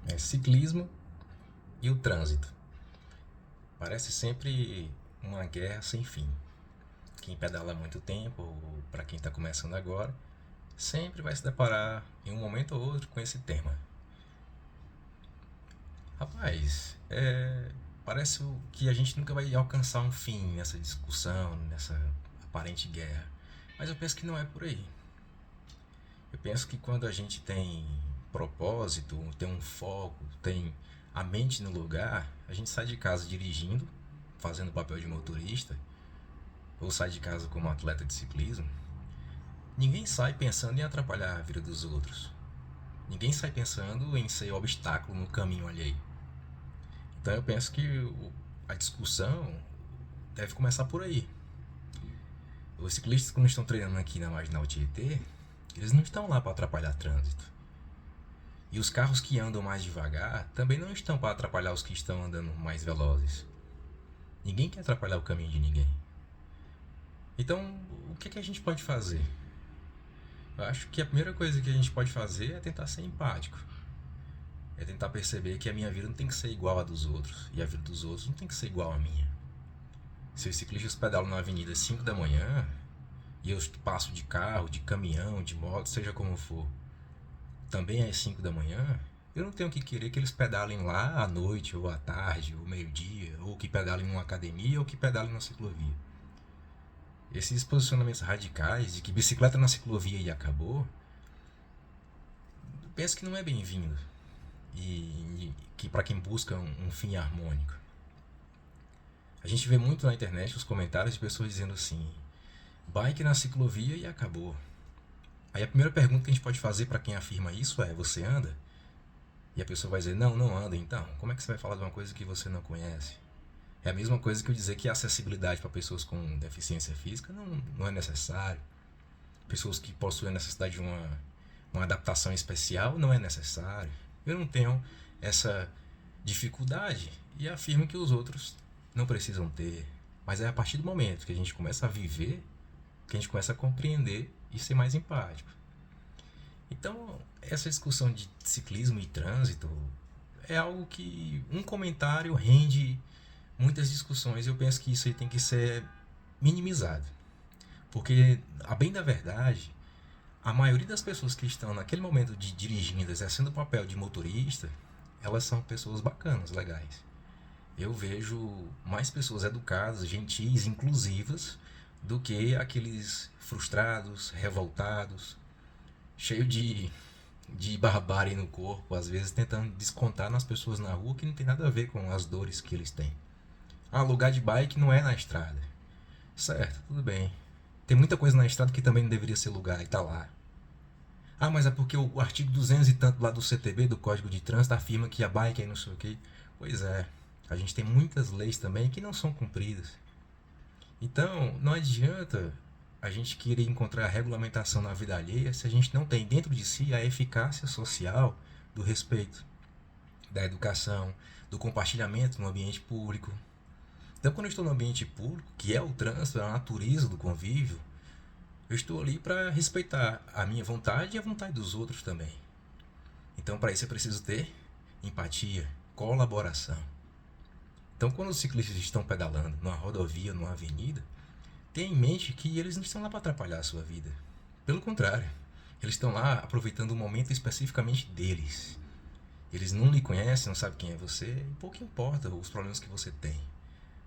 É ciclismo e o trânsito. Parece sempre uma guerra sem fim. Quem pedala há muito tempo, ou para quem está começando agora, sempre vai se deparar em um momento ou outro com esse tema. Rapaz, parece que a gente nunca vai alcançar um fim nessa discussão, nessa aparente guerra. Mas eu penso que não é por aí. Eu penso que quando a gente tem propósito, tem um foco, tem a mente no lugar, a gente sai de casa dirigindo, fazendo papel de motorista, ou sai de casa como atleta de ciclismo. Ninguém sai pensando em atrapalhar a vida dos outros. Ninguém sai pensando em ser obstáculo no caminho alheio. Então eu penso que a discussão deve começar por aí. Os ciclistas, quando estão treinando aqui na Marginal Tietê, eles não estão lá para atrapalhar trânsito. E os carros que andam mais devagar também não estão para atrapalhar os que estão andando mais velozes. Ninguém quer atrapalhar o caminho de ninguém. Então, o que a gente pode fazer? Eu acho que a primeira coisa que a gente pode fazer é tentar ser empático. É tentar perceber que a minha vida não tem que ser igual à dos outros. E a vida dos outros não tem que ser igual à minha. Se os ciclistas pedalam na avenida às 5 da manhã e eu passo de carro, de caminhão, de moto, seja como for, também às 5 da manhã, eu não tenho que querer que eles pedalem lá à noite, ou à tarde, ou meio-dia, ou que pedalem numa academia, ou que pedalem na ciclovia. Esses posicionamentos radicais de que bicicleta na ciclovia e acabou, penso que não é bem-vindo. E que para quem busca um fim harmônico. A gente vê muito na internet os comentários de pessoas dizendo assim: bike na ciclovia e acabou. Aí a primeira pergunta que a gente pode fazer para quem afirma isso é: você anda? E a pessoa vai dizer: não, não anda. Então, como é que você vai falar de uma coisa que você não conhece? É a mesma coisa que eu dizer que a acessibilidade para pessoas com deficiência física não é necessário. Pessoas que possuem a necessidade de uma adaptação especial não é necessário. Eu não tenho essa dificuldade e afirmo que os outros não precisam ter. Mas é a partir do momento que a gente começa a viver que a gente começa a compreender e ser mais empático. Então, essa discussão de ciclismo e trânsito é algo que um comentário rende muitas discussões e eu penso que isso aí tem que ser minimizado. Porque, a bem da verdade, a maioria das pessoas que estão naquele momento de dirigindo, exercendo o papel de motorista, elas são pessoas bacanas, legais. Eu vejo mais pessoas educadas, gentis, inclusivas, do que aqueles frustrados, revoltados, cheios de barbárie no corpo, às vezes tentando descontar nas pessoas na rua que não tem nada a ver com as dores que eles têm. Ah, lugar de bike não é na estrada. Certo, tudo bem. Tem muita coisa na estrada que também não deveria ser lugar e tá lá. Ah, mas é porque o artigo 200 e tanto lá do CTB, do Código de Trânsito, afirma que a bike é não sei o que. Pois é, a gente tem muitas leis também que não são cumpridas. Então, não adianta a gente querer encontrar regulamentação na vida alheia se a gente não tem dentro de si a eficácia social do respeito, da educação, do compartilhamento no ambiente público. Então, quando eu estou no ambiente público, que é o trânsito, é a natureza do convívio, eu estou ali para respeitar a minha vontade e a vontade dos outros também. Então, para isso, eu preciso ter empatia, colaboração. Então, quando os ciclistas estão pedalando numa rodovia, numa avenida, tenha em mente que eles não estão lá para atrapalhar a sua vida. Pelo contrário, eles estão lá aproveitando o momento especificamente deles. Eles não lhe conhecem, não sabem quem é você, e pouco importa os problemas que você tem.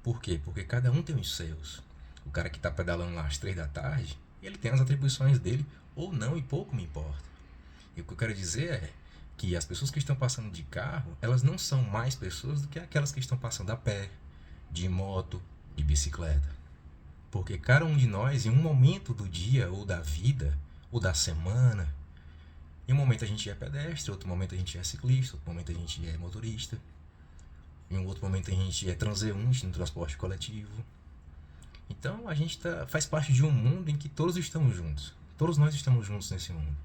Por quê? Porque cada um tem os seus. O cara que está pedalando lá às 3 da tarde, ele tem as atribuições dele, ou não, e pouco me importa. E o que eu quero dizer é que as pessoas que estão passando de carro, elas não são mais pessoas do que aquelas que estão passando a pé, de moto, de bicicleta. Porque cada um de nós, em um momento do dia, ou da vida, ou da semana, em um momento a gente é pedestre, outro momento a gente é ciclista, outro momento a gente é motorista, em um outro momento a gente é transeunte no transporte coletivo. Então a gente faz parte de um mundo em que todos estamos juntos. Todos nós estamos juntos nesse mundo.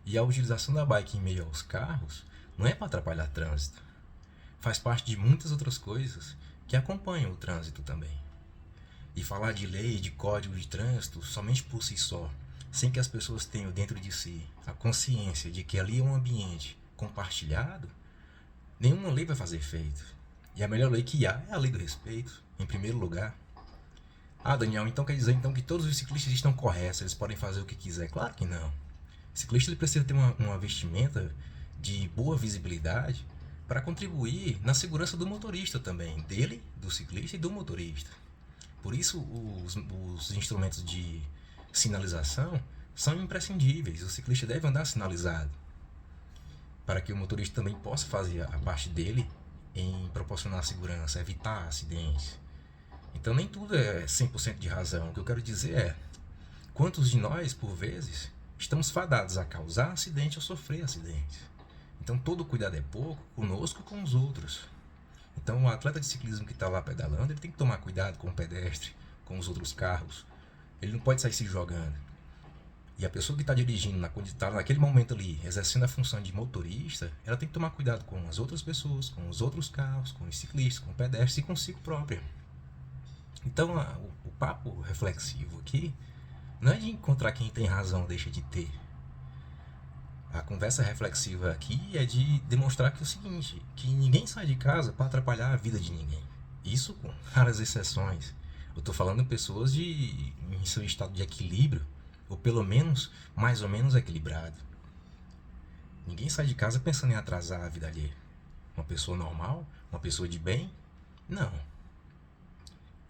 E a utilização da bike em meio aos carros não é para atrapalhar trânsito. Faz parte de muitas outras coisas que acompanham o trânsito também. E falar de lei, de código de trânsito, somente por si só, sem que as pessoas tenham dentro de si a consciência de que ali é um ambiente compartilhado, nenhuma lei vai fazer efeito. E a melhor lei que há é a lei do respeito, em primeiro lugar. Ah, Daniel, então quer dizer então que todos os ciclistas estão corretos, eles podem fazer o que quiser? Claro que não. O ciclista ele precisa ter uma vestimenta de boa visibilidade para contribuir na segurança do motorista também, dele, do ciclista e do motorista. Por isso, os instrumentos de sinalização são imprescindíveis. O ciclista deve andar sinalizado para que o motorista também possa fazer a parte dele em proporcionar segurança, evitar acidentes. Então, nem tudo é 100% de razão. O que eu quero dizer é: quantos de nós, por vezes, estamos fadados a causar acidente ou sofrer acidentes? Então, todo cuidado é pouco, conosco e com os outros. Então, o atleta de ciclismo que está lá pedalando, ele tem que tomar cuidado com o pedestre, com os outros carros. Ele não pode sair se jogando. E a pessoa que está dirigindo, está naquele momento ali, exercendo a função de motorista, ela tem que tomar cuidado com as outras pessoas, com os outros carros, com os ciclistas, com o pedestre e consigo própria. Então, o papo reflexivo aqui não é de encontrar quem tem razão ou deixa de ter. A conversa reflexiva aqui é de demonstrar que é o seguinte, que ninguém sai de casa para atrapalhar a vida de ninguém. Isso com raras exceções. Eu estou falando de pessoas em seu estado de equilíbrio, ou pelo menos, mais ou menos equilibrado. Ninguém sai de casa pensando em atrasar a vida alheia. Uma pessoa normal, uma pessoa de bem, não.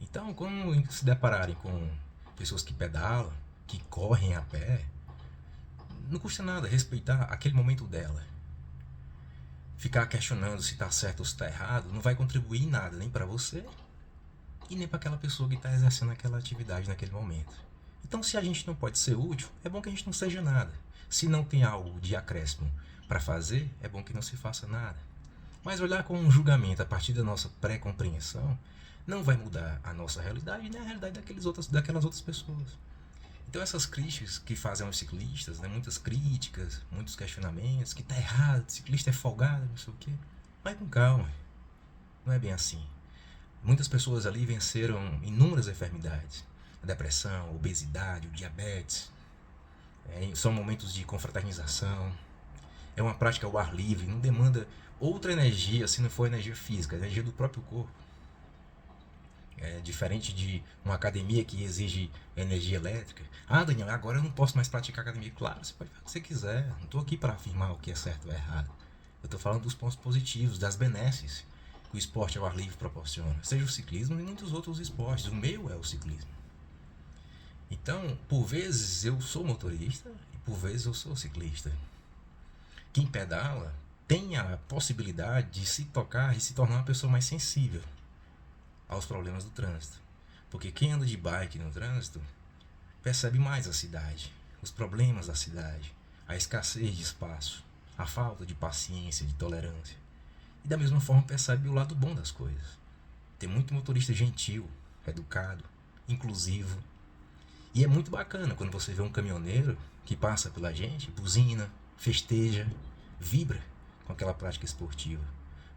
Então, quando se depararem com pessoas que pedalam, que correm a pé, não custa nada respeitar aquele momento dela. Ficar questionando se está certo ou se está errado não vai contribuir em nada, nem para você e nem para aquela pessoa que está exercendo aquela atividade naquele momento. Então, se a gente não pode ser útil, é bom que a gente não seja nada. Se não tem algo de acréscimo para fazer, é bom que não se faça nada. Mas olhar com um julgamento a partir da nossa pré-compreensão não vai mudar a nossa realidade nem a realidade daquelas outras pessoas. Então essas críticas que fazem aos ciclistas, né, muitas críticas, muitos questionamentos, que tá errado, o ciclista é folgado, não sei o quê. Vai com calma, não é bem assim. Muitas pessoas ali venceram inúmeras enfermidades. A depressão, a obesidade, o diabetes. São momentos de confraternização. É uma prática ao ar livre, não demanda outra energia se não for energia física, a energia do próprio corpo. É diferente de uma academia que exige energia elétrica. Ah, Daniel, agora eu não posso mais praticar academia. Claro, você pode fazer o que você quiser. Não estou aqui para afirmar o que é certo ou errado. Eu estou falando dos pontos positivos, das benesses que o esporte ao ar livre proporciona. Seja o ciclismo e muitos outros esportes. O meu é o ciclismo. Então, por vezes eu sou motorista e por vezes eu sou ciclista. Quem pedala tem a possibilidade de se tocar e se tornar uma pessoa mais sensível aos problemas do trânsito. Porque quem anda de bike no trânsito percebe mais a cidade, os problemas da cidade, a escassez de espaço, a falta de paciência, de tolerância. E da mesma forma percebe o lado bom das coisas. Tem muito motorista gentil, educado, inclusivo. E é muito bacana quando você vê um caminhoneiro que passa pela gente, buzina, festeja, vibra com aquela prática esportiva.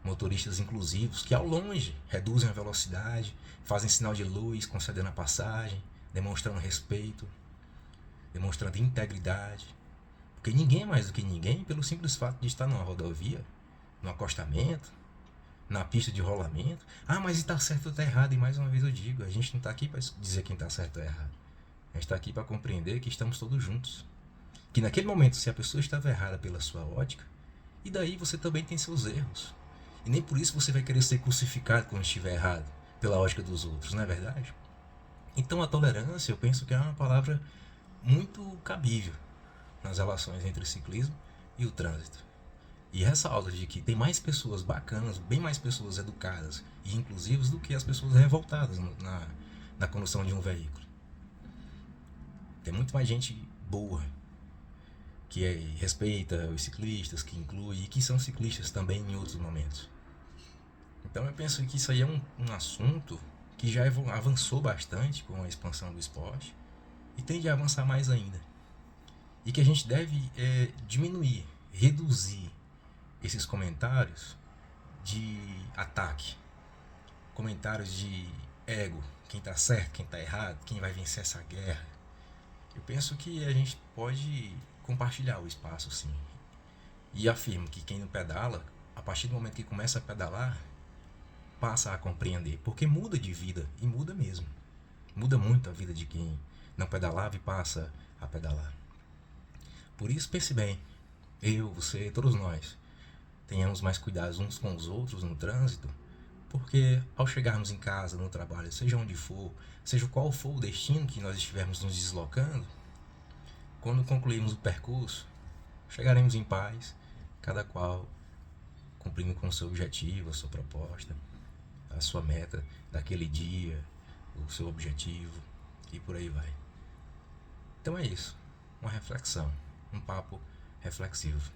Motoristas inclusivos que ao longe reduzem a velocidade, fazem sinal de luz, concedendo a passagem, demonstrando respeito, demonstrando integridade. Porque ninguém é mais do que ninguém pelo simples fato de estar numa rodovia, no acostamento, na pista de rolamento. Ah, mas está certo ou está errado? E mais uma vez eu digo, a gente não está aqui para dizer quem está certo ou errado. A gente está aqui para compreender que estamos todos juntos. Que naquele momento, se a pessoa estava errada pela sua ótica, e daí você também tem seus erros. E nem por isso você vai querer ser crucificado quando estiver errado, pela ótica dos outros, não é verdade? Então a tolerância, eu penso que é uma palavra muito cabível nas relações entre o ciclismo e o trânsito. E ressalto de que tem mais pessoas bacanas, bem mais pessoas educadas e inclusivas do que as pessoas revoltadas na condução de um veículo. Tem muito mais gente boa, que respeita os ciclistas, que inclui e que são ciclistas também em outros momentos. Então eu penso que isso aí é um assunto que já avançou bastante com a expansão do esporte e tende a avançar mais ainda. E que a gente deve diminuir, reduzir esses comentários de ataque, comentários de ego, quem está certo, quem está errado, quem vai vencer essa guerra. Eu penso que a gente pode compartilhar o espaço, sim. E afirmo que quem não pedala, a partir do momento que começa a pedalar, passa a compreender, porque muda de vida, e muda mesmo. Muda muito a vida de quem não pedalava e passa a pedalar. Por isso, pense bem, eu, você, todos nós, tenhamos mais cuidados uns com os outros no trânsito, porque ao chegarmos em casa, no trabalho, seja onde for, seja qual for o destino que nós estivermos nos deslocando, quando concluirmos o percurso, chegaremos em paz, cada qual cumprindo com o seu objetivo, a sua proposta, a sua meta daquele dia, o seu objetivo e por aí vai. Então é isso, uma reflexão, um papo reflexivo.